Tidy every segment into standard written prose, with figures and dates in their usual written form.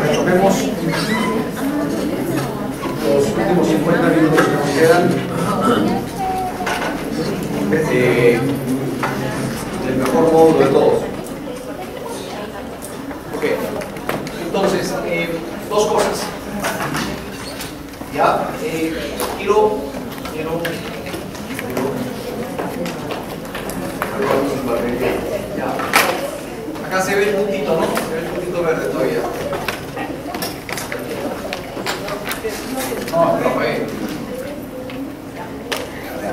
Retomemos los últimos 50 minutos que nos quedan del mejor módulo de todos. Ok, entonces, dos cosas. Ya, quiero ya. Acá se ve el puntito, ¿no? Se ve el puntito verde todavía. No, no,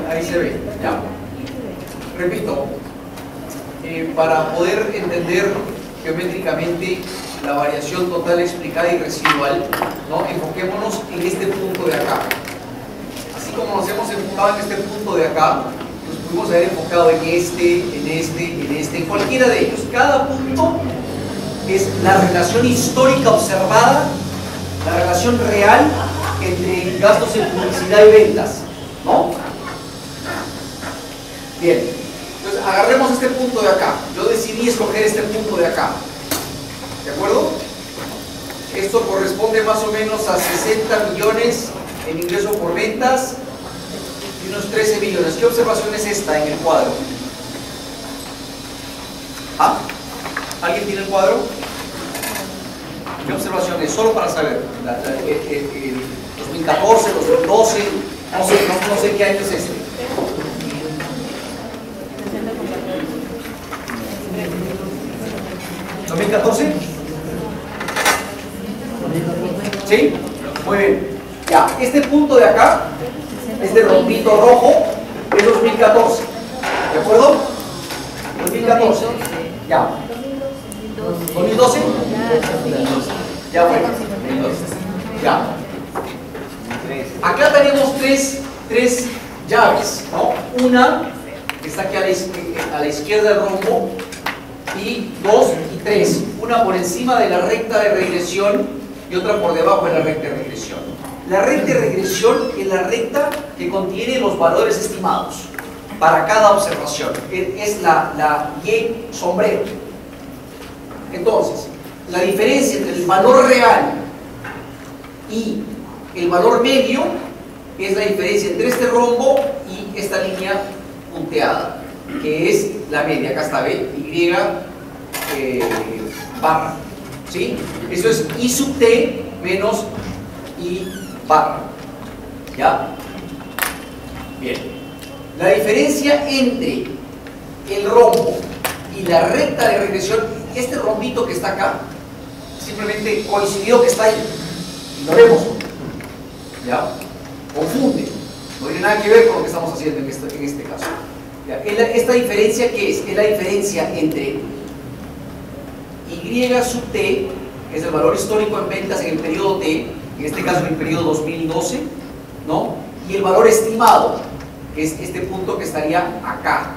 ahí se ve, ya. Repito, para poder entender geométricamente la variación total explicada y residual, ¿no? Enfoquémonos en este punto de acá. Así como nos hemos enfocado en este punto de acá, nos pudimos haber enfocado en en cualquiera de ellos. Cada punto es la relación histórica observada, la relación real entre gastos en publicidad y ventas, ¿no? Bien, entonces agarremos este punto de acá. Yo decidí escoger este punto de acá, ¿de acuerdo? Esto corresponde más o menos a 60 millones en ingreso por ventas y unos 13 millones. ¿Qué observación es esta en el cuadro? ¿Ah? ¿Alguien tiene el cuadro? ¿Qué observación es? Solo para saber. 2014, 2012, no sé qué año es este. ¿2014? ¿Sí? Muy bien. Ya, este punto de acá, este rombito rojo, es 2014. ¿De acuerdo? 2014. Ya. ¿2012? Ya bueno. Ya. Acá tenemos tres llaves, ¿no? Una que está aquí a la izquierda del rombo, y 2 y 3. Una por encima de la recta de regresión y otra por debajo de la recta de regresión. La recta de regresión es la recta que contiene los valores estimados para cada observación. Es la Y sombrero. Entonces, la diferencia entre el valor real y el valor medio es la diferencia entre este rombo y esta línea punteada, que es la media. Acá está, ¿ve? Y barra, ¿sí? Eso es I sub t menos I barra, ¿ya? Bien. La diferencia entre el rombo y la recta de regresión, este rombito que está acá, simplemente coincidió que está ahí, ignoremos, ¿ya? Confunde, no tiene nada que ver con lo que estamos haciendo en este caso. ¿Ya? ¿Esta diferencia qué es? Es la diferencia entre Y sub t, que es el valor histórico en ventas en el periodo t, en este caso en el periodo 2012, ¿no? Y el valor estimado, que es este punto que estaría acá,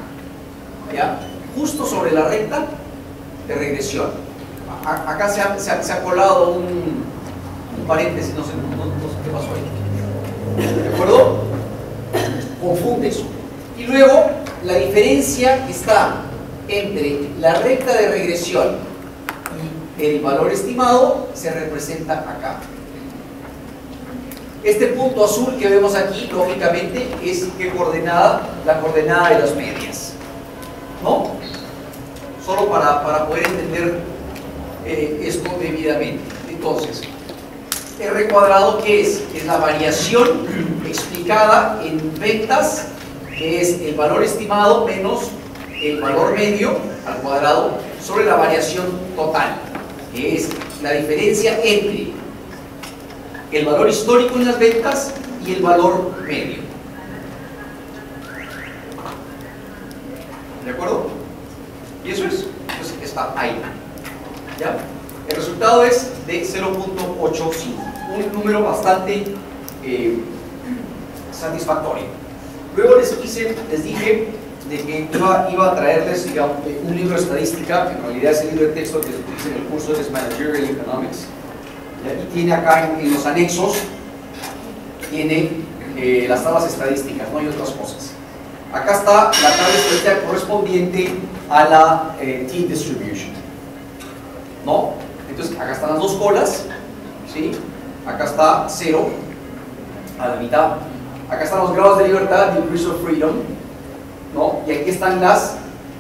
¿ya? Justo sobre la recta de regresión. Acá se ha colado un paréntesis, no sé qué pasó ahí. ¿De acuerdo? Confunde eso. Y luego, la diferencia que está entre la recta de regresión y el valor estimado se representa acá. Este punto azul que vemos aquí, lógicamente, es ¿qué coordenada? La coordenada de las medias, ¿no? Solo para poder entender esto debidamente. Entonces, R cuadrado, ¿qué es? Es la variación explicada en ventas, que es el valor estimado menos el valor medio al cuadrado sobre la variación total, que es la diferencia entre el valor histórico en las ventas y el valor medio. ¿De acuerdo? Y eso es, pues está ahí. ¿Ya? El resultado es de 0.85, un número bastante satisfactorio. Luego les dije de que iba a traerles, digamos, un libro de estadística, que en realidad es el libro de texto que se utiliza en el curso de Managerial Economics. Y tiene acá en los anexos, tiene las tablas estadísticas, ¿no? Y otras cosas. Acá está la tabla estadística correspondiente a la T distribution, ¿no? Entonces, acá están las dos colas, ¿sí? Acá está 0 a la mitad. Acá están los grados de libertad, degrees of freedom, ¿no? Y aquí están las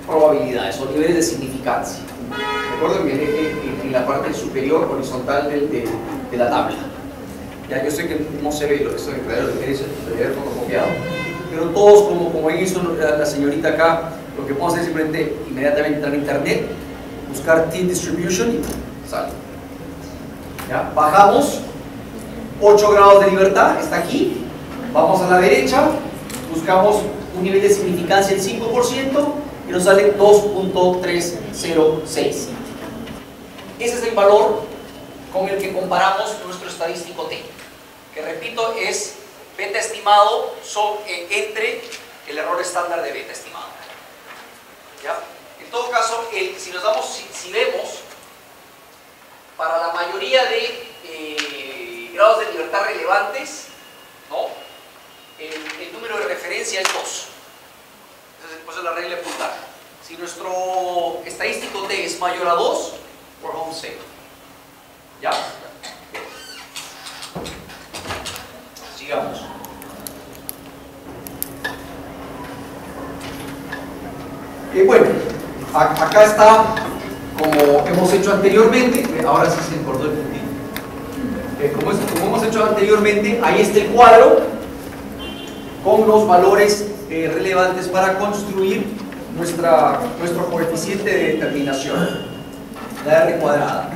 probabilidades o niveles de significancia. Recuerden en la parte superior horizontal de la tabla. Ya, yo sé que no se ve esto en realidad, lo que dice leer fotocopiado, pero todos, como hizo la señorita acá, lo que podemos hacer es simplemente inmediatamente entrar en internet, buscar T distribution y sale. Ya, bajamos 8 grados de libertad, está aquí. Vamos a la derecha, buscamos un nivel de significancia del 5% y nos sale 2.306. Ese es el valor con el que comparamos nuestro estadístico T, que repito es beta estimado entre el error estándar de beta estimado. ¿Ya? En todo caso, si vemos, para la mayoría de grados de libertad relevantes, ¿no? El número de referencia es 2. Entonces, pues es la regla de puntaje. Si nuestro estadístico T es mayor a 2, we're home safe. ¿Ya? Sigamos. Bueno, acá está, como hemos hecho anteriormente, ahora sí se cortó el puntito. Como hemos hecho anteriormente, ahí está el cuadro con los valores relevantes para construir nuestro coeficiente de determinación, la R cuadrada.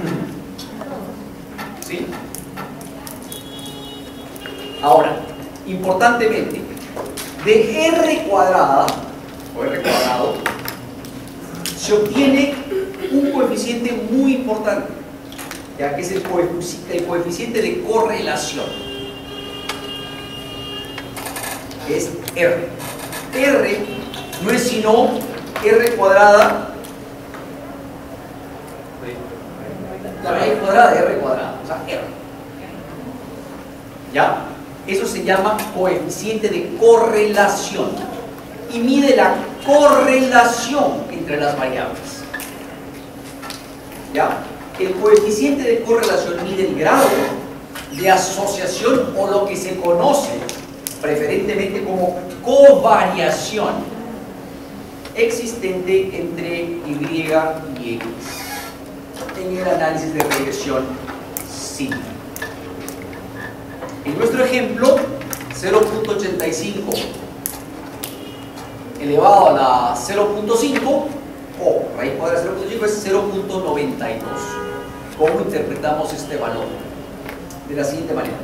¿Sí? Ahora, importantemente, de R cuadrada o R cuadrado se obtiene un coeficiente muy importante, ya que es el coeficiente de correlación. Es R. R no es sino R cuadrada, la raíz cuadrada de R cuadrada, o sea, R. ¿Ya? Eso se llama coeficiente de correlación y mide la correlación entre las variables. ¿Ya? El coeficiente de correlación mide el grado de asociación o lo que se conoce preferentemente como covariación existente entre Y y X en el análisis de regresión simple. En nuestro ejemplo, 0.85 elevado a la 0.5 o raíz cuadrada de 0.5 es 0.92. ¿Cómo interpretamos este valor? De la siguiente manera.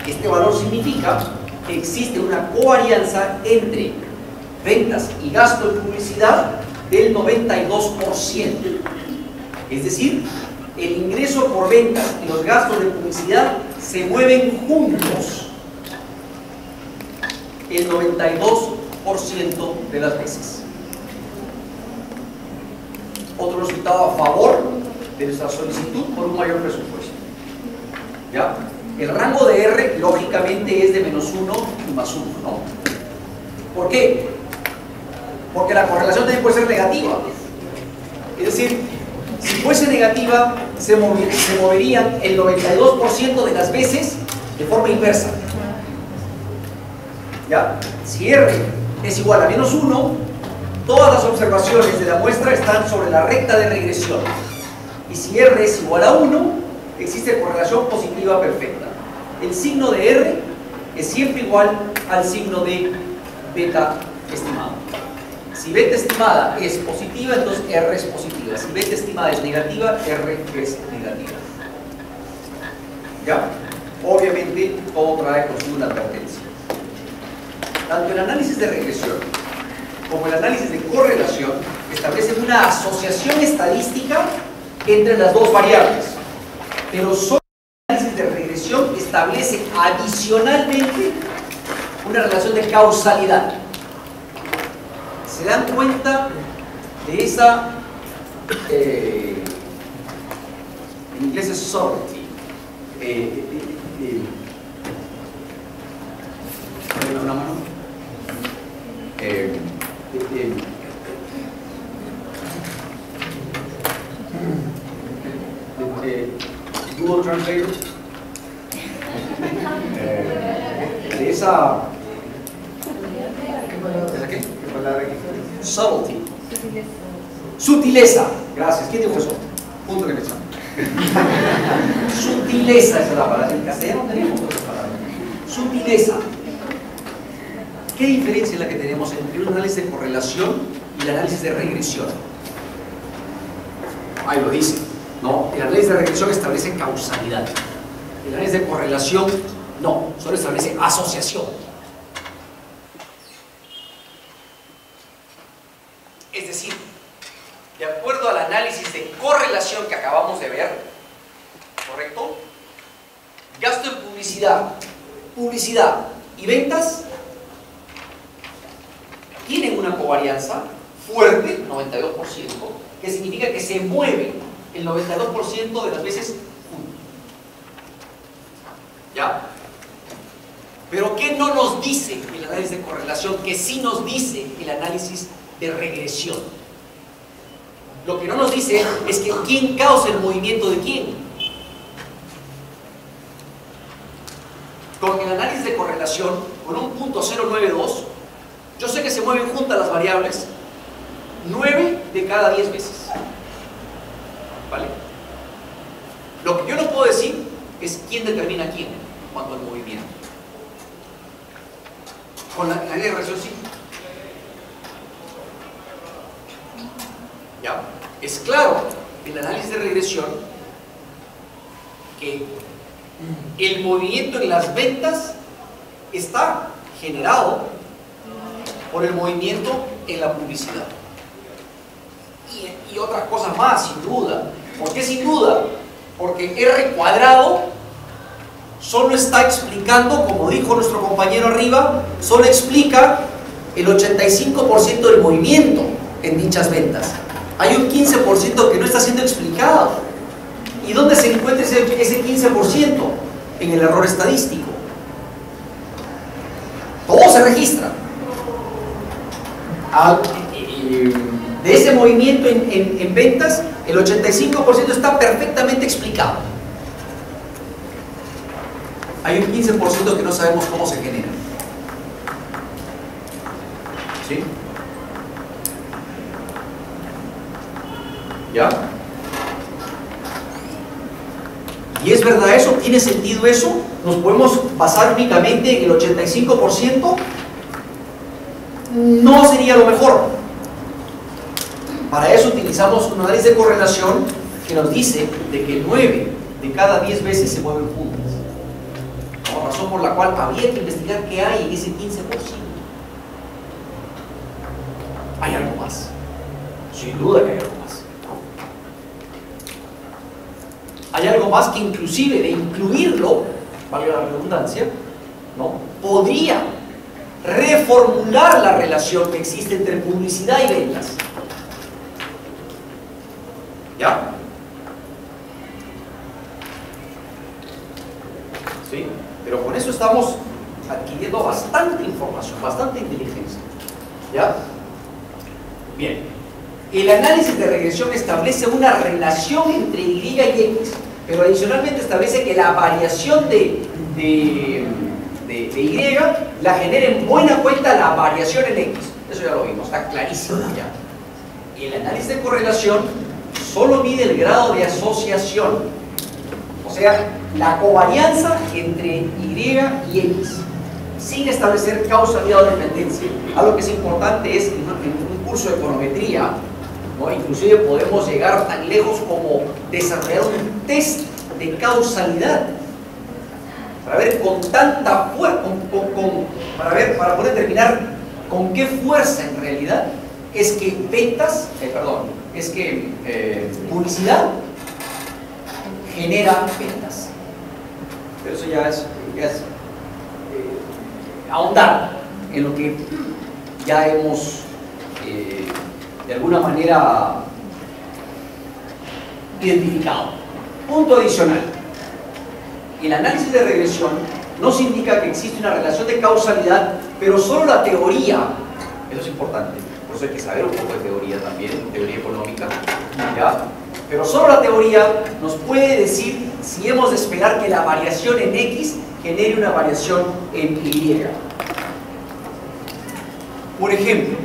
Este valor significa que existe una covarianza entre ventas y gasto de publicidad del 92%. Es decir, el ingreso por ventas y los gastos de publicidad se mueven juntos el 92% de las veces. Otro resultado a favor de nuestra solicitud por un mayor presupuesto. ¿Ya? El rango de R, lógicamente, es de -1 y +1, ¿no? ¿Por qué? Porque la correlación también puede ser negativa. Es decir, si fuese negativa, se moverían el 92% de las veces de forma inversa. ¿Ya? Si R es igual a -1, todas las observaciones de la muestra están sobre la recta de regresión. Y si R es igual a 1, existe correlación positiva perfecta. El signo de R es siempre igual al signo de beta estimado. Si beta estimada es positiva, entonces R es positiva. Si beta estimada es negativa, R es negativa. ¿Ya? Obviamente, todo trae consigo una advertencia. Tanto el análisis de regresión como el análisis de correlación establecen una asociación estadística entre las dos variables. Pero solo el análisis de regresión es establece adicionalmente una relación de causalidad. ¿Se dan cuenta de esa, en inglés es subtlety? Una mano. Google Translator. De esa. ¿De qué? Subtlety. Sutileza. Gracias. ¿Quién dijo eso? Punto que me echan. Sutileza es la palabra. En castellano tenemos otra palabra. Sutileza. ¿Qué diferencia es la que tenemos entre un análisis de correlación y el análisis de regresión? Ahí lo dice, ¿no? El análisis de regresión establece causalidad. El análisis de correlación, no, solo establece asociación. Es decir, de acuerdo al análisis de correlación que acabamos de ver, ¿correcto? Gasto en publicidad y ventas tienen una covarianza fuerte, 92%, que significa que se mueve el 92% de las veces juntos. ¿Ya? Pero ¿qué no nos dice el análisis de correlación? Que sí nos dice el análisis de regresión. Lo que no nos dice es que quién causa el movimiento de quién. Con el análisis de correlación, con un punto 092, yo sé que se mueven juntas las variables 9 de cada 10 veces. ¿Vale? Lo que yo no puedo decir es quién determina quién cuando el movimiento. Con la análisis de regresión sí. ¿Ya? Es claro en el análisis de regresión que el movimiento en las ventas está generado por el movimiento en la publicidad. Y otras cosas más, sin duda. ¿Por qué sin duda? Porque R cuadrado solo está explicando, como dijo nuestro compañero arriba, solo explica el 85% del movimiento en dichas ventas. Hay un 15% que no está siendo explicado. ¿Y dónde se encuentra ese 15%? En el error estadístico. Todo se registra. De ese movimiento en ventas, el 85% está perfectamente explicado. Hay un 15% que no sabemos cómo se genera. ¿Sí? ¿Ya? ¿Y es verdad eso? ¿Tiene sentido eso? ¿Nos podemos basar únicamente en el 85%? No sería lo mejor. Para eso utilizamos un análisis de correlación que nos dice de que 9 de cada 10 veces se mueven juntas. ¿No? Razón por la cual habría que investigar qué hay en ese 15%. ¿Hay algo más? Sin duda que hay algo más. Hay algo más que inclusive de incluirlo, valga la redundancia, ¿no? Podría reformular la relación que existe entre publicidad y ventas. ¿Ya? ¿Sí? Pero con eso estamos adquiriendo bastante información, bastante inteligencia. ¿Ya? Bien. El análisis de regresión establece una relación entre Y y X, pero adicionalmente establece que la variación de Y la genera en buena cuenta la variación en X. Eso ya lo vimos, está clarísimo ya. Y el análisis de correlación solo mide el grado de asociación, o sea, la covarianza entre Y y X, sin establecer causalidad o dependencia. Algo que es importante es en un curso de econometría, ¿no? Inclusive podemos llegar tan lejos como desarrollar un test de causalidad para ver con tanta fuerza, para poder determinar con qué fuerza en realidad es que publicidad genera ventas. Pero eso ya es ahondar en lo que ya hemos de alguna manera identificado. Punto adicional. El análisis de regresión nos indica que existe una relación de causalidad, pero solo la teoría, eso es importante, por eso hay que saber un poco de teoría también, teoría económica, ¿ya? Pero solo la teoría nos puede decir si hemos de esperar que la variación en X genere una variación en Y. Por ejemplo,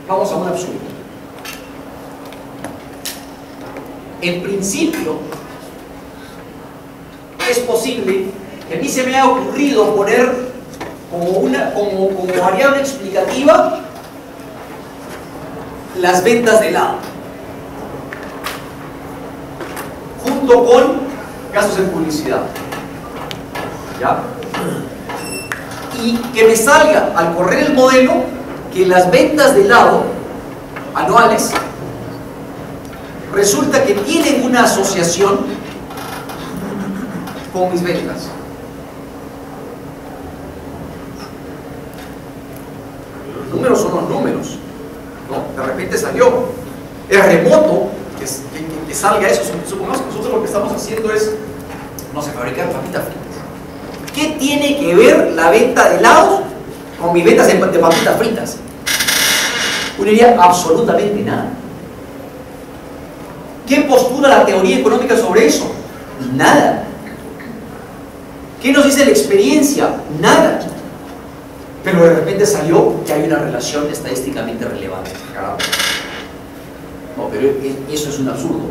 vamos a un absurdo. En principio, es posible que a mí se me haya ocurrido poner como variable explicativa las ventas de helado, junto con gastos en publicidad, ¿ya? Y que me salga al correr el modelo que las ventas de helado anuales resulta que tienen una asociación con mis ventas. Los números son los números, ¿no? De repente salió. Es remoto que salga eso. Supongamos que nosotros lo que estamos haciendo es, no sé, fabricar papitas fritas. ¿Qué tiene que ver la venta de helados con mis ventas de papitas fritas? Uno diría absolutamente nada. ¿Qué postula la teoría económica sobre eso? Nada. ¿Qué nos dice la experiencia? Nada. Pero de repente salió que hay una relación estadísticamente relevante. Caramba. No, pero eso es un absurdo.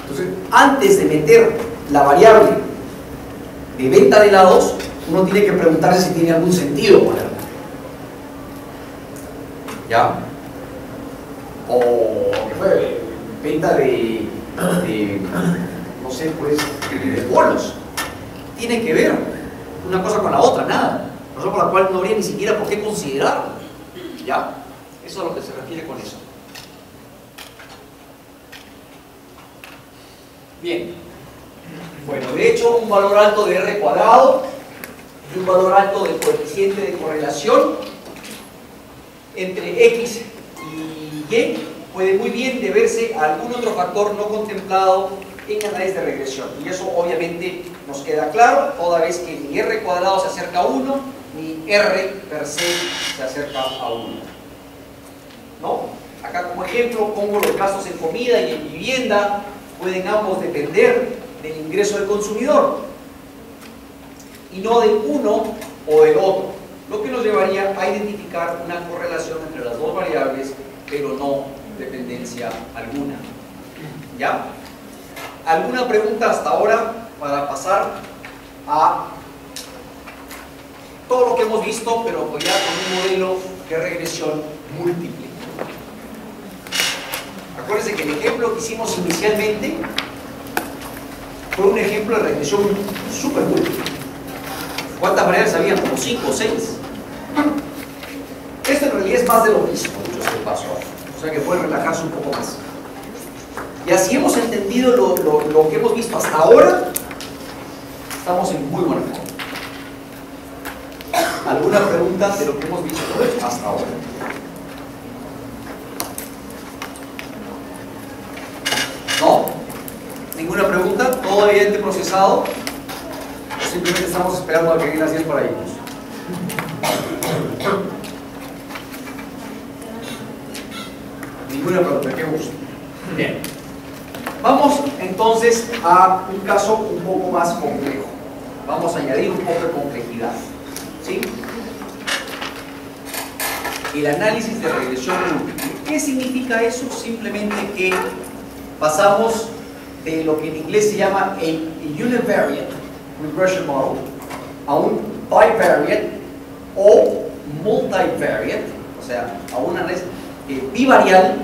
Entonces, antes de meter la variable de venta de helados, uno tiene que preguntarse si tiene algún sentido ponerla. ¿Ya? O ¿qué fue? Venta de no sé, pues, de bolos. Tiene que ver una cosa con la otra, nada. Razón por la cual no habría ni siquiera por qué considerarlo. ¿Ya? Eso es a lo que se refiere con eso. Bien. Bueno, de hecho, un valor alto de R cuadrado y un valor alto del coeficiente de correlación entre X y Y puede muy bien deberse a algún otro factor no contemplado en análisis de regresión. Y eso obviamente nos queda claro toda vez que ni R cuadrado se acerca a 1, ni R per se se acerca a 1. ¿No? Acá como ejemplo pongo los gastos en comida y en vivienda, pueden ambos depender del ingreso del consumidor y no del uno o del otro, lo que nos llevaría a identificar una correlación entre las dos variables, pero no dependencia alguna. ¿Ya? ¿Alguna pregunta hasta ahora para pasar a todo lo que hemos visto, pero ya con un modelo de regresión múltiple? Acuérdense que el ejemplo que hicimos inicialmente fue un ejemplo de regresión súper múltiple. ¿Cuántas variables había? Como 5 o 6. Esto en realidad es más de lo mismo, dicho sea de paso. O sea que puede relajarse un poco más. Y así hemos entendido lo que hemos visto hasta ahora. Estamos en muy buena forma. ¿Alguna pregunta de lo que hemos visto hasta ahora? ¿No? ¿Ninguna pregunta? ¿Todo evidente procesado? ¿O simplemente estamos esperando a que lleguen las 10 para irnos? Ninguna pregunta, qué gusto. Bien. Vamos entonces a un caso un poco más complejo. Vamos a añadir un poco de complejidad. ¿Sí? El análisis de regresión múltiple. ¿Qué significa eso? Simplemente que pasamos de lo que en inglés se llama el univariate regression model a un bivariate o multivariate, o sea, a un análisis bivarial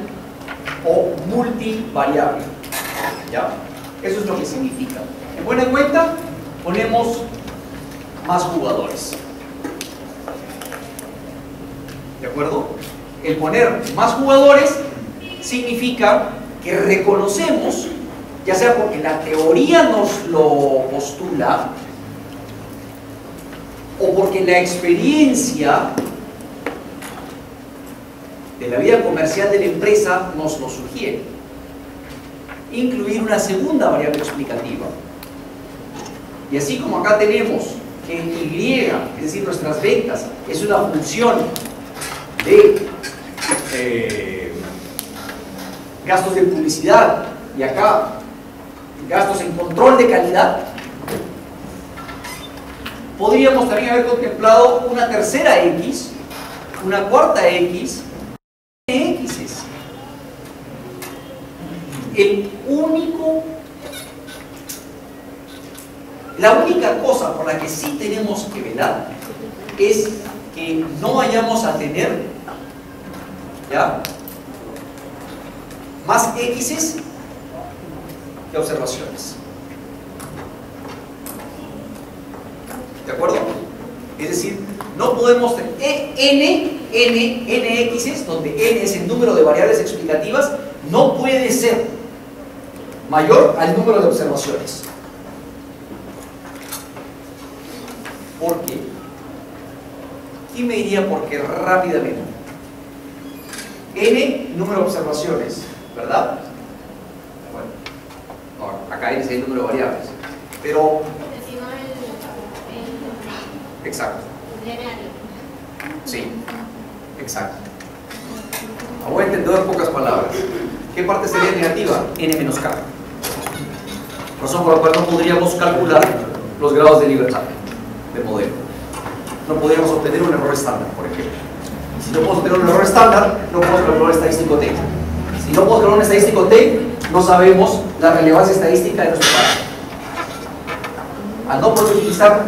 o multivariable. ¿Ya? Eso es lo que significa. En buena cuenta, ponemos más jugadores. ¿De acuerdo? El poner más jugadores significa que reconocemos ya sea porque la teoría nos lo postula o porque la experiencia de la vida comercial de la empresa nos lo sugiere. Incluir una segunda variable explicativa. Y así como acá tenemos que Y, es decir, nuestras ventas, es una función de gastos de publicidad, y acá gastos en control de calidad, podríamos también haber contemplado una tercera X, una cuarta X, X es la única cosa por la que sí tenemos que velar es que no vayamos a tener, ¿ya?, más X's que observaciones. ¿De acuerdo? Es decir, no podemos tener n X's, donde n es el número de variables explicativas, no puede ser mayor al número de observaciones. ¿Por qué? ¿Quién me diría por qué rápidamente? N, número de observaciones, ¿verdad? Bueno, no, acá es el número de variables. Pero... exacto. Sí, exacto. Voy a entender en pocas palabras. ¿Qué parte sería negativa? N menos K. Razón por la cual no podríamos calcular los grados de libertad del modelo. No podríamos obtener un error estándar, por ejemplo. Si no podemos obtener un error estándar, no podemos calcular un estadístico T. Si no podemos calcular un estadístico T, no sabemos la relevancia estadística de nuestro parámetro. Al no poder utilizar,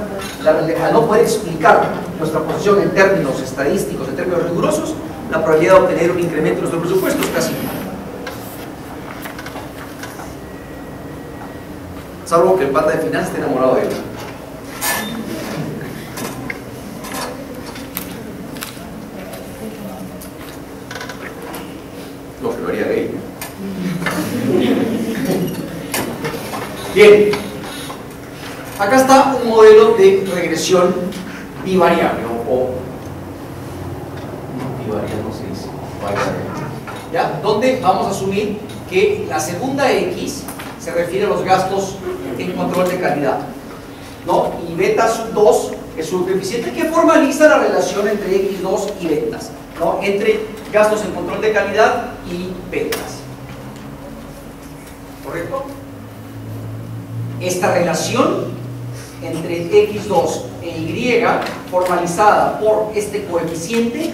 al no poder explicar nuestra posición en términos estadísticos, en términos rigurosos, la probabilidad de obtener un incremento en nuestro presupuesto es casi nula. Salvo que el pata de finanzas esté enamorado de él. Lo que lo haría de él. Bien. Acá está un modelo de regresión bivariable o bivariable, no se dice, variable, ¿ya? Donde vamos a asumir que la segunda X se refiere a los gastos en control de calidad, ¿no? Y beta sub 2 es su coeficiente que formaliza la relación entre X2 y ventas, ¿no? Entre gastos en control de calidad y ventas. ¿Correcto? Esta relación entre X2 e Y, formalizada por este coeficiente,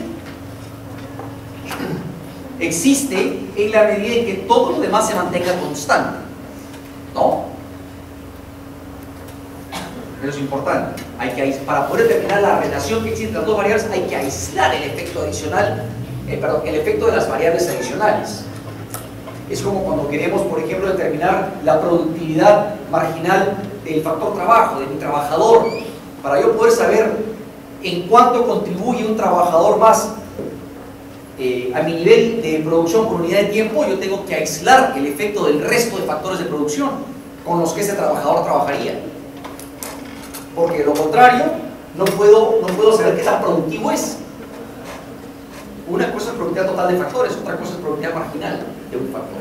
existe en la medida en que todo lo demás se mantenga constante, ¿no? Eso es importante. Para poder determinar la relación que existe entre las dos variables, hay que aislar el efecto adicional, el efecto de las variables adicionales. Es como cuando queremos, por ejemplo, determinar la productividad marginal del factor trabajo, de mi trabajador. Para yo poder saber en cuánto contribuye un trabajador más a mi nivel de producción por unidad de tiempo, yo tengo que aislar el efecto del resto de factores de producción con los que ese trabajador trabajaría. Porque de lo contrario, no puedo saber qué tan productivo es. Una cosa es productividad total de factores, otra cosa es productividad marginal de un factor,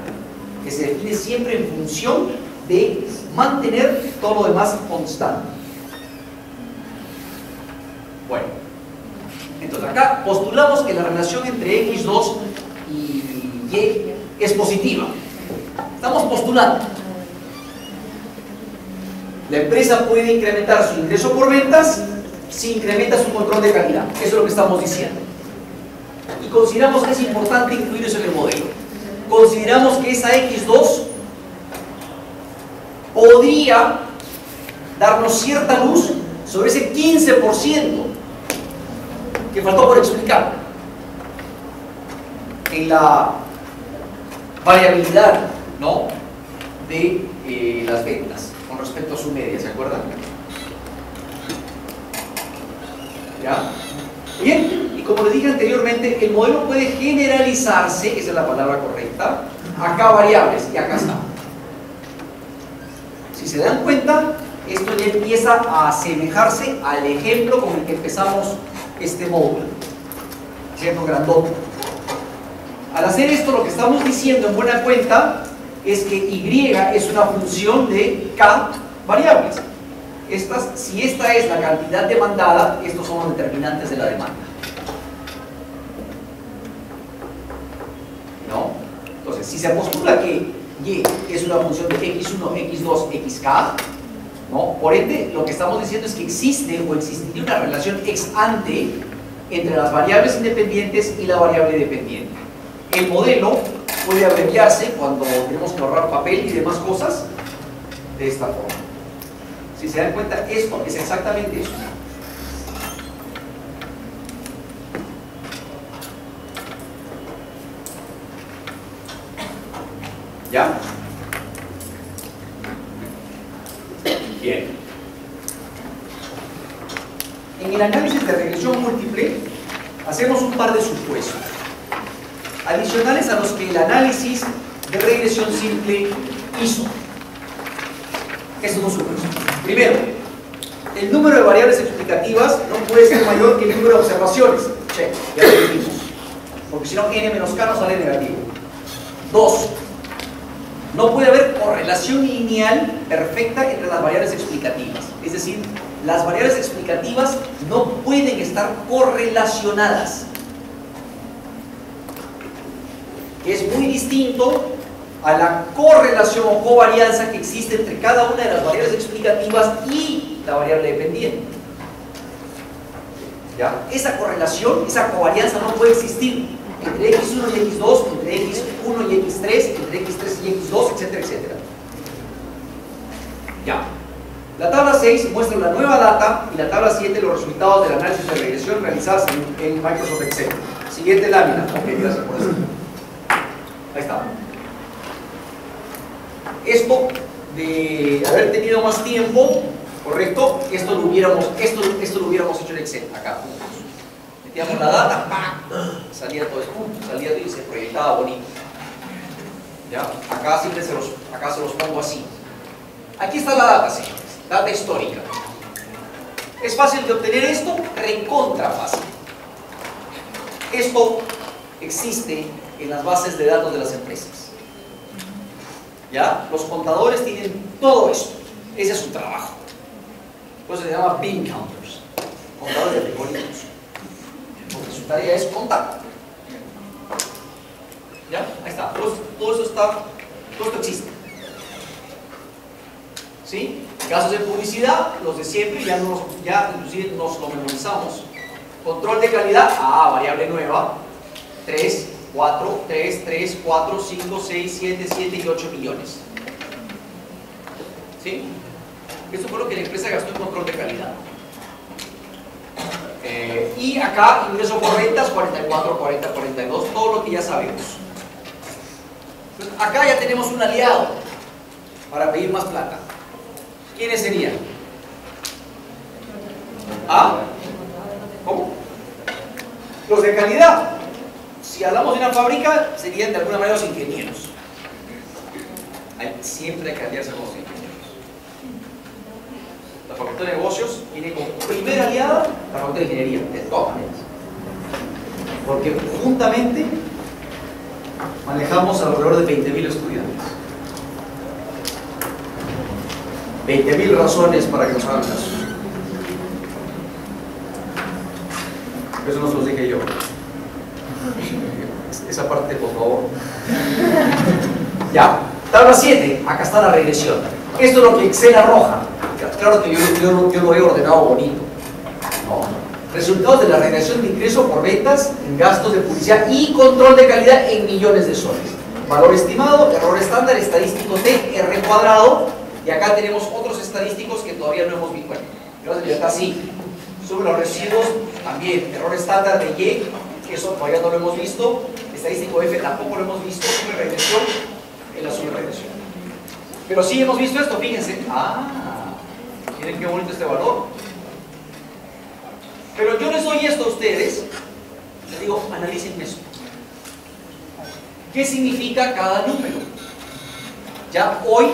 que se define siempre en función de mantener todo lo demás constante. Bueno, entonces acá postulamos que la relación entre X2 y Y es positiva. Estamos postulando. La empresa puede incrementar su ingreso por ventas si incrementa su control de calidad. Eso es lo que estamos diciendo. Y consideramos que es importante incluir eso en el modelo. Consideramos que esa X2 podría darnos cierta luz sobre ese 15% que faltó por explicar en la variabilidad, ¿no?, de las ventas con respecto a su media, ¿se acuerdan? ¿Ya? Bien, y como les dije anteriormente, el modelo puede generalizarse, esa es la palabra correcta, a K variables, y acá está. se dan cuenta, esto ya empieza a asemejarse al ejemplo con el que empezamos este módulo. Ejemplo grandote. Al hacer esto, lo que estamos diciendo en buena cuenta es que Y es una función de K variables. Si esta es la cantidad demandada, estos son los determinantes de la demanda. ¿No? Entonces, si se postula que Y es una función de X1, X2, XK, ¿no? Por ende, lo que estamos diciendo es que existe o existiría una relación ex ante entre las variables independientes y la variable dependiente. El modelo puede abreviarse cuando tenemos que ahorrar papel y demás cosas de esta forma. Si se dan cuenta, esto es exactamente eso. ¿Ya? Bien. En el análisis de regresión múltiple hacemos un par de supuestos adicionales a los que el análisis de regresión simple hizo. Estos dos supuestos. Primero, el número de variables explicativas no puede ser mayor que el número de observaciones. Check, ya lo dijimos. Porque si no, n menos k nos sale negativo. 2. No puede haber correlación lineal perfecta entre las variables explicativas. Es decir, las variables explicativas no pueden estar correlacionadas. Que es muy distinto a la correlación o covarianza que existe entre cada una de las variables explicativas y la variable dependiente. ¿Ya? Esa correlación, esa covarianza no puede existir entre x1 y x2, entre x1 y x3, entre x3 y x2, etcétera, etcétera. Ya. La tabla 6 muestra la nueva data y la tabla 7 los resultados del análisis de regresión realizados en Microsoft Excel. Siguiente lámina. Ok, gracias por eso. Ahí está. Esto de haber tenido más tiempo, correcto, esto lo hubiéramos hecho en Excel, acá. Metíamos la data, ¡pam! Salía todo esto, salía y se proyectaba bonito. ¿Ya? Acá siempre se los pongo así. Aquí está la data, señores, data histórica. ¿Es fácil de obtener esto? Recontra fácil. Esto existe en las bases de datos de las empresas. ¿Ya? Los contadores tienen todo esto. Ese es su trabajo. Por eso se llama bean counters, contadores de frijolitos. Porque su tarea es contar. ¿Ya? Ahí está. Todo esto existe. ¿Sí? Casos de publicidad, los de siempre, ya inclusive nos lo memorizamos. Control de calidad, variable nueva, 3, 4, 3, 3, 4, 5, 6, 7, 7 y 8 millones. ¿Sí? Esto fue lo que la empresa gastó en control de calidad. Y acá, ingreso por ventas, 44, 40, 42, todo lo que ya sabemos. Entonces, acá ya tenemos un aliado para pedir más plata. ¿Quiénes serían? ¿Cómo? Los de calidad. Si hablamos de una fábrica, serían de alguna manera los ingenieros. Siempre hay que aliarse con los ingenieros. La Facultad de Negocios tiene como primera aliada la Facultad de Ingeniería, de todas maneras. Porque juntamente manejamos alrededor de 20.000 estudiantes. 20.000 razones para que nos hagan caso. Eso no se los dije yo. Esa parte, por favor. Ya, tabla 7, acá está la regresión. Esto es lo que Excel arroja. Claro que yo lo he ordenado bonito, ¿no? Resultados de la regresión de ingreso por ventas, gastos de publicidad y control de calidad en millones de soles. Valor estimado, error estándar, estadístico T, R cuadrado. Y acá tenemos otros estadísticos que todavía no hemos visto. Bueno, gracias, ya está así. Sobre los residuos, también, error estándar de Y, que eso todavía no lo hemos visto. Estadístico F tampoco lo hemos visto. Subregresión, en la subregresión. Pero sí hemos visto esto, fíjense. Miren qué bonito este valor. Pero yo les doy esto a ustedes. Les digo, analicen esto. ¿Qué significa cada número? Ya hoy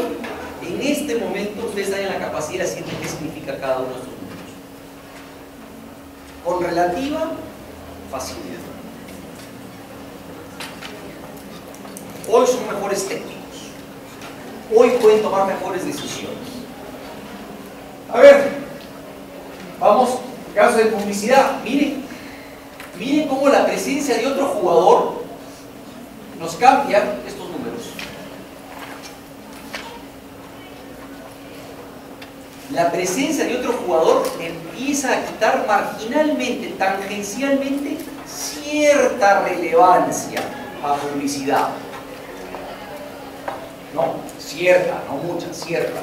En este momento ustedes están en la capacidad de decir qué significa cada uno de estos números. Con relativa facilidad. Hoy son mejores técnicos. Hoy pueden tomar mejores decisiones. A ver, vamos, caso de publicidad. Miren cómo la presencia de otro jugador nos cambia estos números. La presencia de otro jugador empieza a quitar marginalmente, tangencialmente, cierta relevancia a publicidad. No, cierta, no mucha, cierta.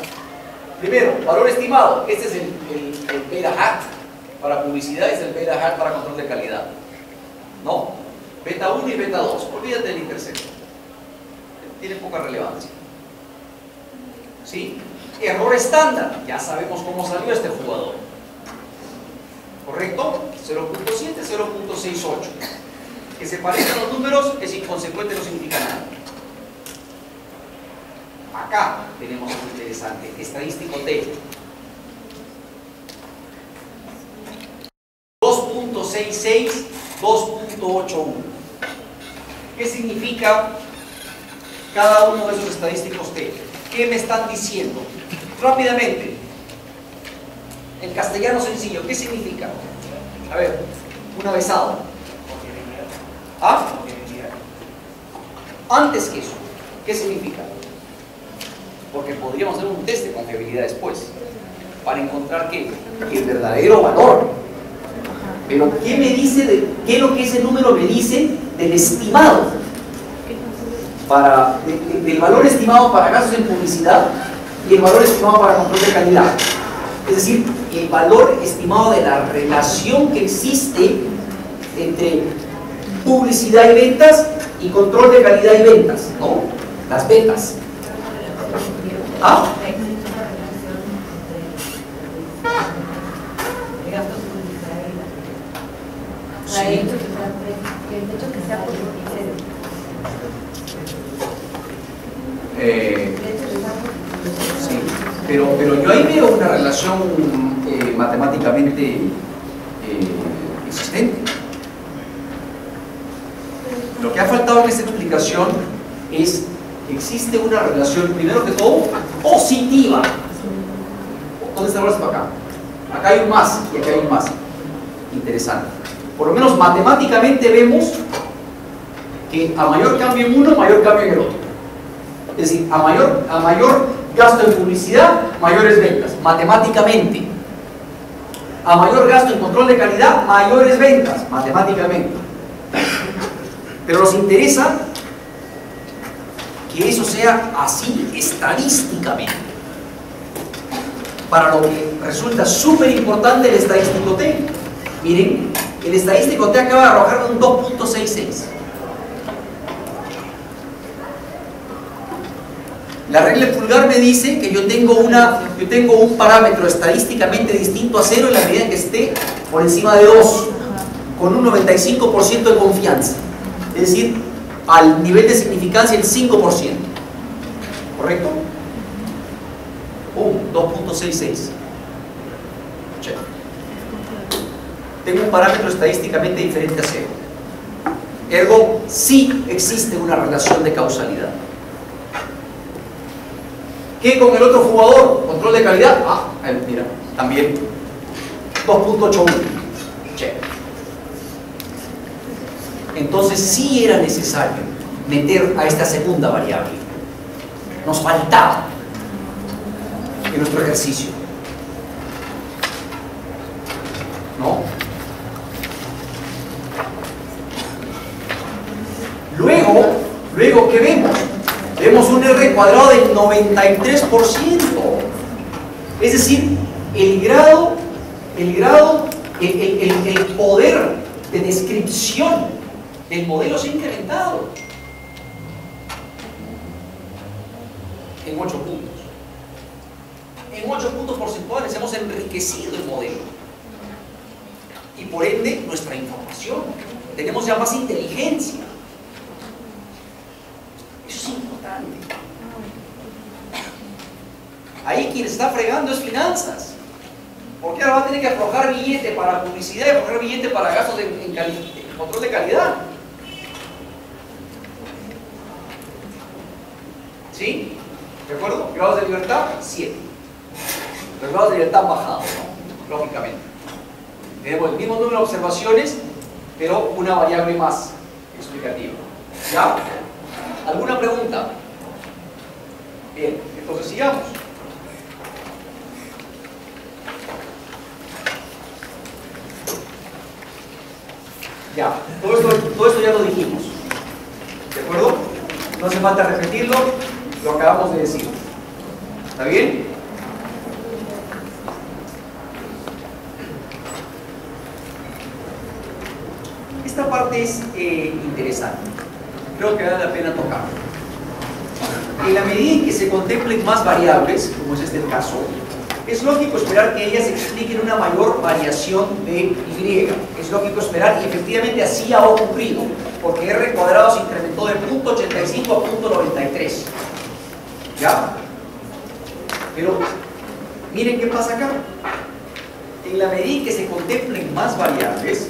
Primero, valor estimado. Este es el beta hat para publicidad, este es el beta hat para control de calidad. No, beta 1 y beta 2. Olvídate del intercepto. Tiene poca relevancia. ¿Sí? Error estándar. Ya sabemos cómo salió este jugador. ¿Correcto? 0.7, 0.68. Que se parezcan los números es inconsecuente, no significa nada. Acá tenemos algo interesante, estadístico T. 2.66, 2.81. ¿Qué significa cada uno de esos estadísticos T? ¿Qué me están diciendo? Rápidamente, en castellano sencillo, ¿qué significa? A ver, una besada. ¿Ah? Antes que eso, ¿qué significa? Porque podríamos hacer un test de confiabilidad después para encontrar que el verdadero valor. Pero ¿qué me dice qué es lo que ese número me dice del estimado? Del valor estimado para gastos en publicidad y el valor estimado para control de calidad. Es decir, el valor estimado de la relación que existe entre publicidad y ventas y control de calidad y ventas, ¿no? Las ventas. ¿Ah? Sí. Sí, pero yo ahí veo una relación matemáticamente existente. Lo que ha faltado en esta explicación es que existe una relación, primero que todo, positiva. ¿Dónde está el resto acá? Acá hay un más y acá hay un más. Interesante. Por lo menos matemáticamente vemos que a mayor cambio en uno, mayor cambio en el otro. Es decir, a mayor gasto en publicidad, mayores ventas, matemáticamente. A mayor gasto en control de calidad, mayores ventas, matemáticamente. Pero nos interesa que eso sea así estadísticamente. Para lo que resulta súper importante el estadístico T. Miren, el estadístico T acaba de arrojar un 2.66. La regla pulgar me dice que yo tengo un parámetro estadísticamente distinto a 0 en la medida en que esté por encima de 2, con un 95% de confianza. Es decir, al nivel de significancia el 5%. ¿Correcto? 2.66. Check. Tengo un parámetro estadísticamente diferente a 0. Ergo, sí existe una relación de causalidad. ¿Qué con el otro jugador? Control de calidad. Mira, también 2.81. Check. Entonces sí era necesario meter a esta segunda variable. Nos faltaba en nuestro ejercicio. ¿No? Luego, ¿qué vemos? Vemos un R cuadrado del 93%. Es decir, el poder de descripción del modelo se ha incrementado en 8 puntos. En 8 puntos porcentuales hemos enriquecido el modelo y por ende nuestra información. Tenemos ya más inteligencia. Eso es importante. Ahí quien está fregando es finanzas. Porque ahora va a tener que aflojar billete para publicidad y aflojar billete para gastos en control de calidad. ¿Sí? ¿De acuerdo? Grados de libertad, 7. Los grados de libertad han bajado, ¿no? Lógicamente. Tenemos el mismo número de observaciones, pero una variable más explicativa. ¿Ya? ¿Alguna pregunta? Bien, entonces sigamos. Ya, todo esto ya lo dijimos. ¿De acuerdo? No hace falta repetirlo, lo acabamos de decir. ¿Está bien? Esta parte es interesante. Creo que vale la pena tocarla. En la medida en que se contemplen más variables, como es este el caso, es lógico esperar que ellas expliquen una mayor variación de Y. Es lógico esperar, y efectivamente así ha ocurrido, porque R cuadrado se incrementó de 0.85 a 0.93. ¿Ya? Pero, miren qué pasa acá. En la medida en que se contemplen más variables,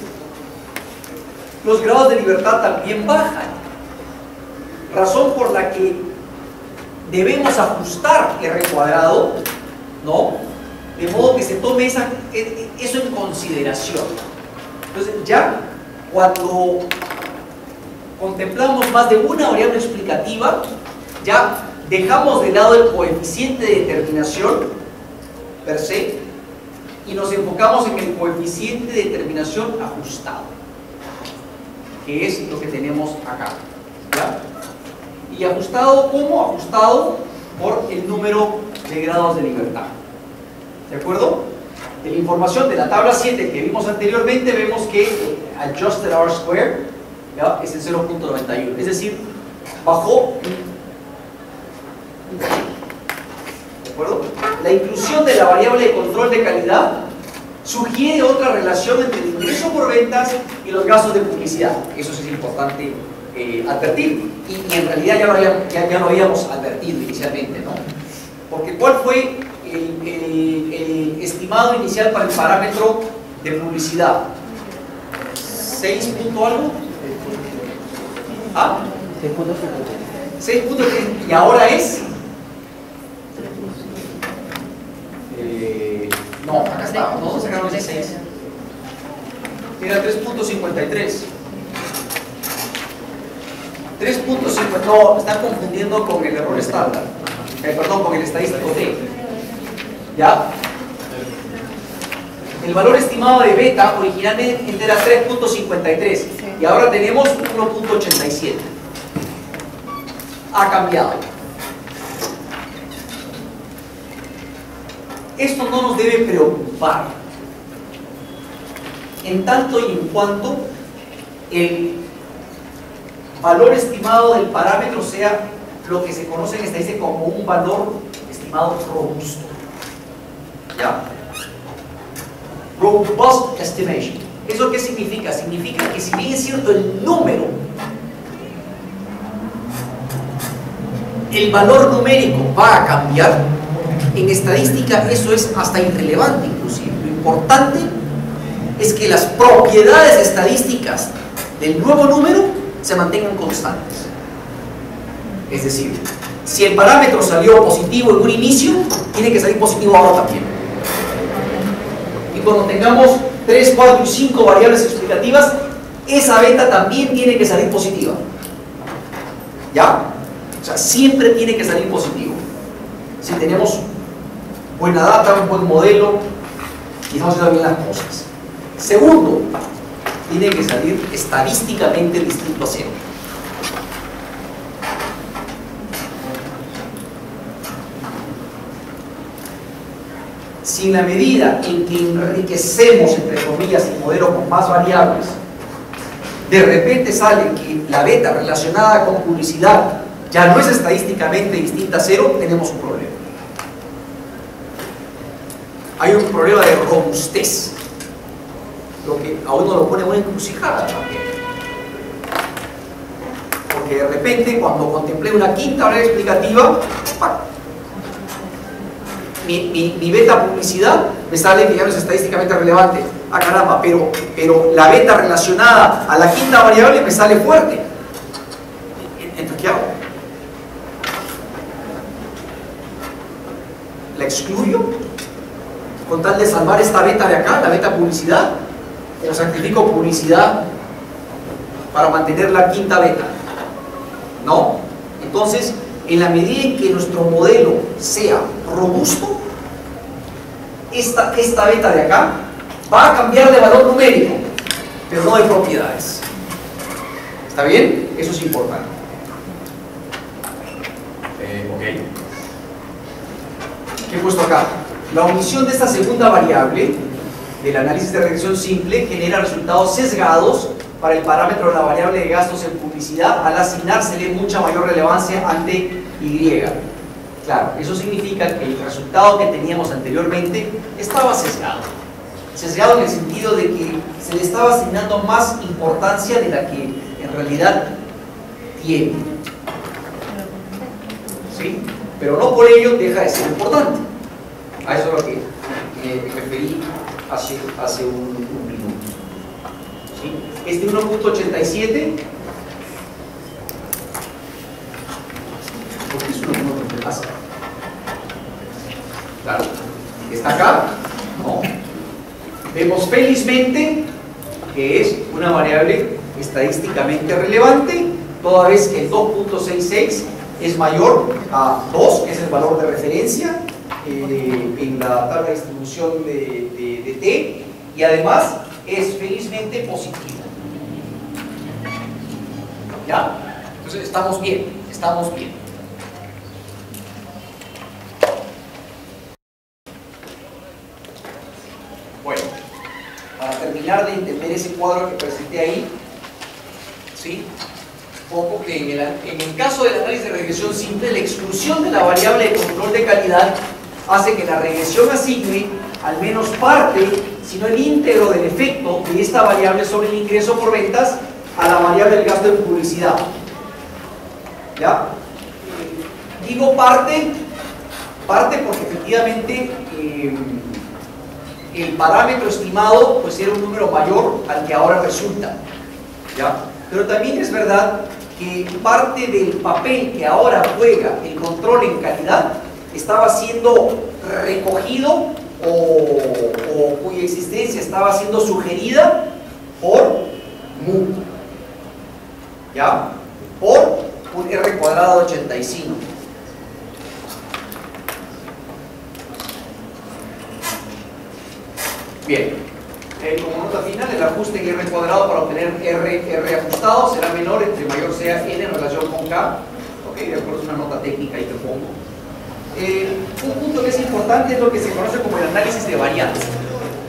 los grados de libertad también bajan. Razón por la que debemos ajustar R cuadrado, ¿no? De modo que se tome eso en consideración. Entonces, ya cuando contemplamos más de una variable explicativa, ya dejamos de lado el coeficiente de determinación per se y nos enfocamos en el coeficiente de determinación ajustado, que es lo que tenemos acá. ¿Ya? ¿Y ajustado cómo? Ajustado por el número de grados de libertad. ¿De acuerdo? De la información de la tabla 7 que vimos anteriormente, vemos que adjusted R square, ¿ya?, es el 0.91. Es decir, bajó. ¿De acuerdo? La inclusión de la variable de control de calidad sugiere otra relación entre el ingreso por ventas y los gastos de publicidad. Eso sí es importante advertir. Y en realidad ya lo habíamos advertido inicialmente, ¿no? Porque ¿cuál fue el estimado inicial para el parámetro de publicidad? 6 punto algo. ¿Ah? 6 puntos. ¿Y ahora es? No, acá está. No, sacaron el 6. Era 3.53. 3.5, no, están confundiendo con el error estándar, perdón, con el estadístico T. ¿Ya? El valor estimado de beta originalmente era 3.53 y ahora tenemos 1.87. Ha cambiado. Esto no nos debe preocupar, en tanto y en cuanto el valor estimado del parámetro sea lo que se conoce en estadística como un valor estimado robusto. ¿Ya? Robust estimation. ¿Eso qué significa? Significa que si bien es cierto el número, el valor numérico va a cambiar, en estadística eso es hasta irrelevante inclusive. Lo importante es que las propiedades estadísticas del nuevo número se mantengan constantes. Es decir, si el parámetro salió positivo en un inicio, tiene que salir positivo ahora también. Y cuando tengamos 3, 4 y 5 variables explicativas, esa beta también tiene que salir positiva. ¿Ya? O sea, siempre tiene que salir positivo. Si tenemos buena data, un buen modelo y estamos haciendo bien las cosas. Segundo, tiene que salir estadísticamente distinto a 0. Si en la medida en que enriquecemos, entre comillas, el modelo con más variables, de repente sale que la beta relacionada con publicidad ya no es estadísticamente distinta a 0, tenemos un problema. Hay un problema de robustez, lo que a uno lo pone en una encrucijada también. Porque de repente, cuando contemplé una quinta variable explicativa, mi beta publicidad me sale que ya no es estadísticamente relevante. Ah, caramba, pero la beta relacionada a la quinta variable me sale fuerte. Entonces, ¿qué hago? ¿La excluyo? Con tal de salvar esta beta de acá, la beta publicidad, o sacrifico publicidad para mantener la quinta beta. ¿No? Entonces, en la medida en que nuestro modelo sea robusto, esta beta de acá va a cambiar de valor numérico, pero no de propiedades. ¿Está bien? Eso es importante. Ok. ¿Qué he puesto acá? La omisión de esta segunda variable del análisis de regresión simple genera resultados sesgados para el parámetro de la variable de gastos en publicidad al asignársele mucha mayor relevancia ante Y. Claro, eso significa que el resultado que teníamos anteriormente estaba sesgado. Sesgado en el sentido de que se le estaba asignando más importancia de la que en realidad tiene. ¿Sí? Pero no por ello deja de ser importante. A eso es lo que me referí hace un minuto. ¿Sí? Este 1.87, porque es 1.87 pasa. Claro, está acá, ¿no? Vemos felizmente que es una variable estadísticamente relevante, toda vez que el 2.66 es mayor a 2, que es el valor de referencia en la tabla de distribución de T, y además es felizmente positivo. ¿Ya? Entonces estamos bien, estamos bien. Bueno, para terminar de entender ese cuadro que presenté ahí, ¿sí? Pongo que en el caso del análisis de regresión simple, la exclusión de la variable de control de calidad hace que la regresión asigne al menos parte, si no el íntegro del efecto de esta variable sobre el ingreso por ventas a la variable del gasto de publicidad. ¿Ya? Digo parte porque efectivamente el parámetro estimado pues era un número mayor al que ahora resulta. ¿Ya? Pero también es verdad que parte del papel que ahora juega el control en calidad estaba siendo recogido o cuya existencia estaba siendo sugerida por mu, ¿ya? Por un R cuadrado de 85. Bien, como nota final, el ajuste en R cuadrado para obtener R ajustado será menor entre mayor sea N en relación con K. Ok, de acuerdo, es una nota técnica ahí que pongo. Un punto que es importante es lo que se conoce como el análisis de varianza.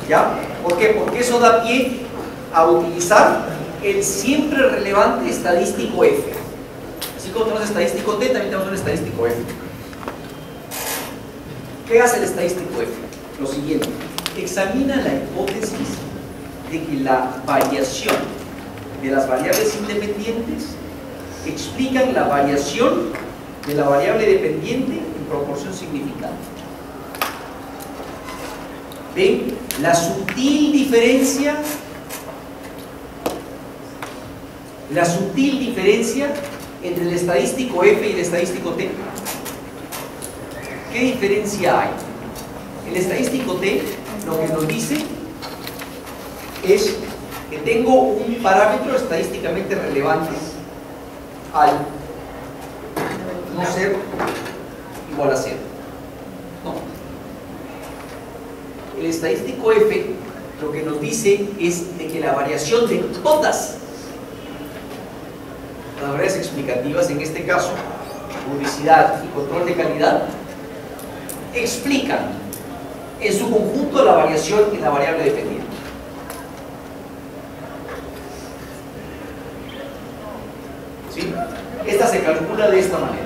¿Ya? ¿Por qué? Porque eso da pie a utilizar el siempre relevante estadístico F. Así como tenemos estadístico T, también tenemos un estadístico F. ¿Qué hace el estadístico F? Lo siguiente: examina la hipótesis de que la variación de las variables independientes explican la variación de la variable dependiente en proporción significante. ¿Ven? La sutil diferencia entre el estadístico F y el estadístico T. ¿Qué diferencia hay? El estadístico T lo que nos dice es que tengo un parámetro estadísticamente relevante al no ser igual a 0. No. El estadístico F lo que nos dice es de que la variación de todas las variables explicativas, en este caso publicidad y control de calidad, explican en su conjunto la variación en la variable dependiente. ¿Sí? Esta se calcula de esta manera.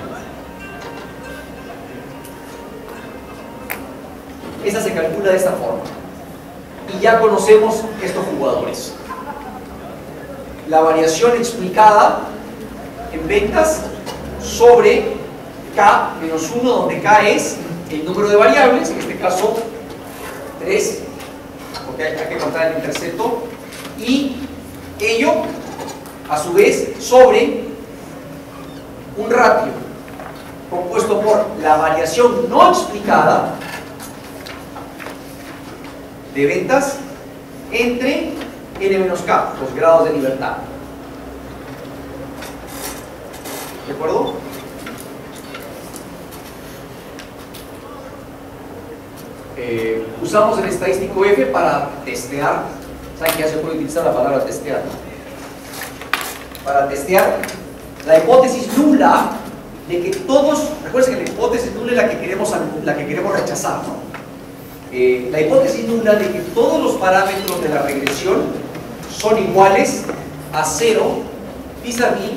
Esta se calcula de esta forma. Y ya conocemos estos jugadores. La variación explicada en ventas sobre K menos 1, donde K es el número de variables, en este caso 3, porque hay que encontrar el intercepto, y ello a su vez sobre un ratio compuesto por la variación no explicada de ventas entre n-k, los grados de libertad. ¿De acuerdo? Usamos el estadístico F para testear. ¿Saben que ya se puede utilizar la palabra testear? Para testear la hipótesis nula de que todos, recuerden que la hipótesis nula es la que queremos rechazar, ¿no? La hipótesis nula de que todos los parámetros de la regresión son iguales a 0 vis-a-vis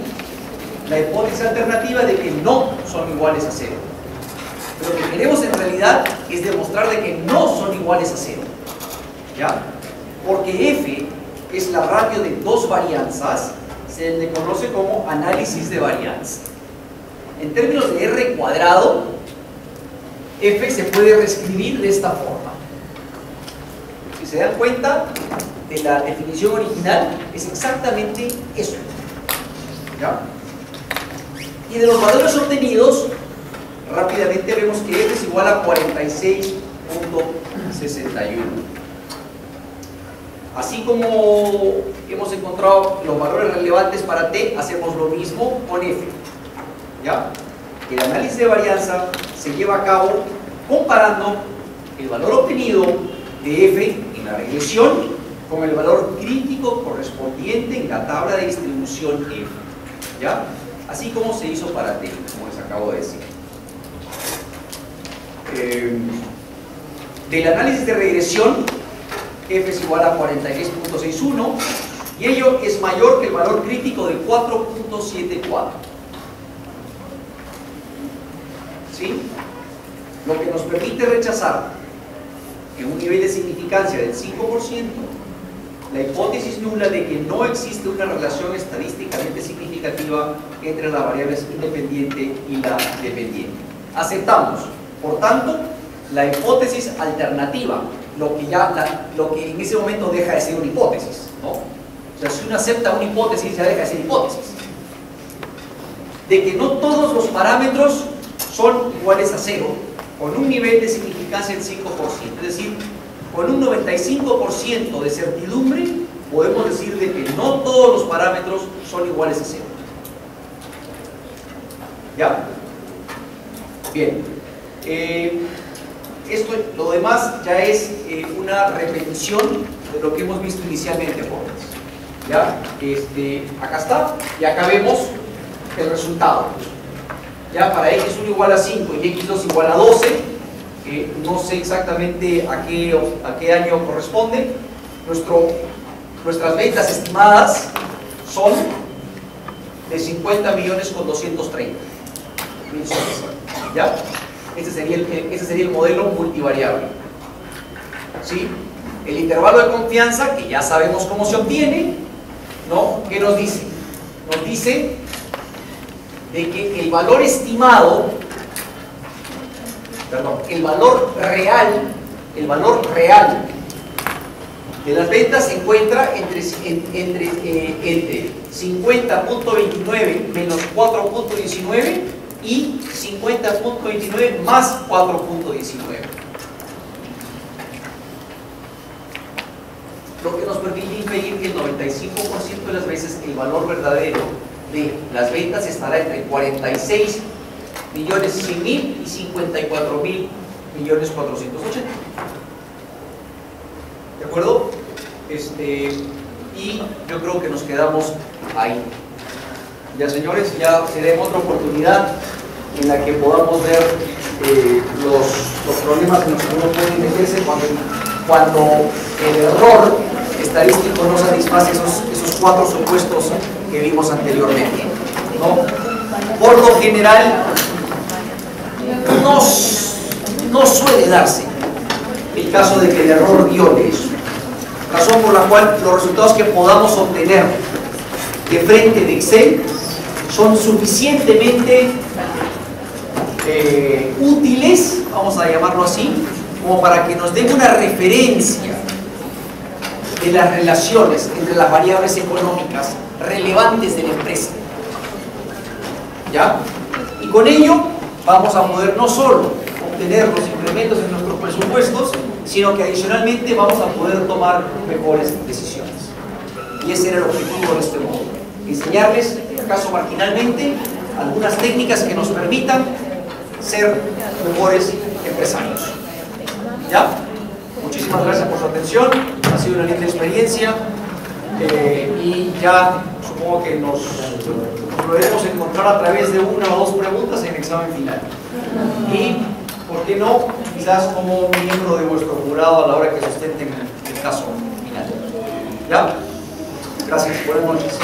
la hipótesis alternativa de que no son iguales a 0. Pero lo que queremos en realidad es demostrar de que no son iguales a 0, ¿ya? Porque F es la ratio de dos varianzas, se le conoce como análisis de varianza. En términos de R cuadrado, F se puede reescribir de esta forma. Si se dan cuenta de la definición original, es exactamente eso, ¿ya? Y de los valores obtenidos, rápidamente vemos que F es igual a 46.61. Así como hemos encontrado los valores relevantes para T, hacemos lo mismo con F, ¿ya? El análisis de varianza se lleva a cabo comparando el valor obtenido de F en la regresión con el valor crítico correspondiente en la tabla de distribución F, ¿ya? Así como se hizo para T, como les acabo de decir. Del análisis de regresión, F es igual a 46.61 y ello es mayor que el valor crítico de 4.74. ¿Sí? Lo que nos permite rechazar en un nivel de significancia del 5% la hipótesis nula de que no existe una relación estadísticamente significativa entre la variable independiente y la dependiente. Aceptamos, por tanto, la hipótesis alternativa, lo que en ese momento deja de ser una hipótesis, ¿no? O sea, si uno acepta una hipótesis, ya deja de ser hipótesis. De que no todos los parámetros son iguales a 0, con un nivel de significancia del 5%, es decir, con un 95% de certidumbre, podemos decir de que no todos los parámetros son iguales a 0. ¿Ya? Bien. Lo demás ya es una repetición de lo que hemos visto inicialmente, jóvenes. ¿Ya? Acá está, y acá vemos el resultado. Ya para x1 igual a 5 y x2 igual a 12, no sé exactamente a qué año corresponde. Nuestras ventas estimadas son de 50 millones con 230 mil soles. ¿Ya? Ese sería el modelo multivariable. ¿Sí? El intervalo de confianza, que ya sabemos cómo se obtiene, ¿no? ¿Qué nos dice? Nos dice de que el valor estimado, el valor real de las ventas se encuentra entre 50.29 menos 4.19 y 50.29 más 4.19. Lo que nos permite inferir que el 95% de las veces el valor verdadero de las ventas estará entre 46 millones 100 mil y 54 mil millones 480. ¿De acuerdo? Y yo creo que nos quedamos ahí. Ya, señores, ya será en otra oportunidad en la que podamos ver los problemas en los que uno puede meterse cuando el error estadístico no satisface esos cuatro supuestos que vimos anteriormente, ¿no? Por lo general no suele darse el caso de que el error viole eso, razón por la cual los resultados que podamos obtener de frente de Excel son suficientemente útiles, vamos a llamarlo así, como para que nos den una referencia de las relaciones entre las variables económicas relevantes de la empresa. ¿Ya? Y con ello vamos a poder no solo obtener los incrementos en nuestros presupuestos, sino que adicionalmente vamos a poder tomar mejores decisiones. Y ese era el objetivo de este módulo: enseñarles, acaso marginalmente, algunas técnicas que nos permitan ser mejores empresarios. ¿Ya? Muchísimas gracias por su atención, ha sido una linda experiencia y ya supongo que nos podremos encontrar a través de una o dos preguntas en el examen final. Y, ¿por qué no? Quizás como miembro de vuestro jurado a la hora que sustenten el caso final. ¿Ya? Gracias, buenas noches.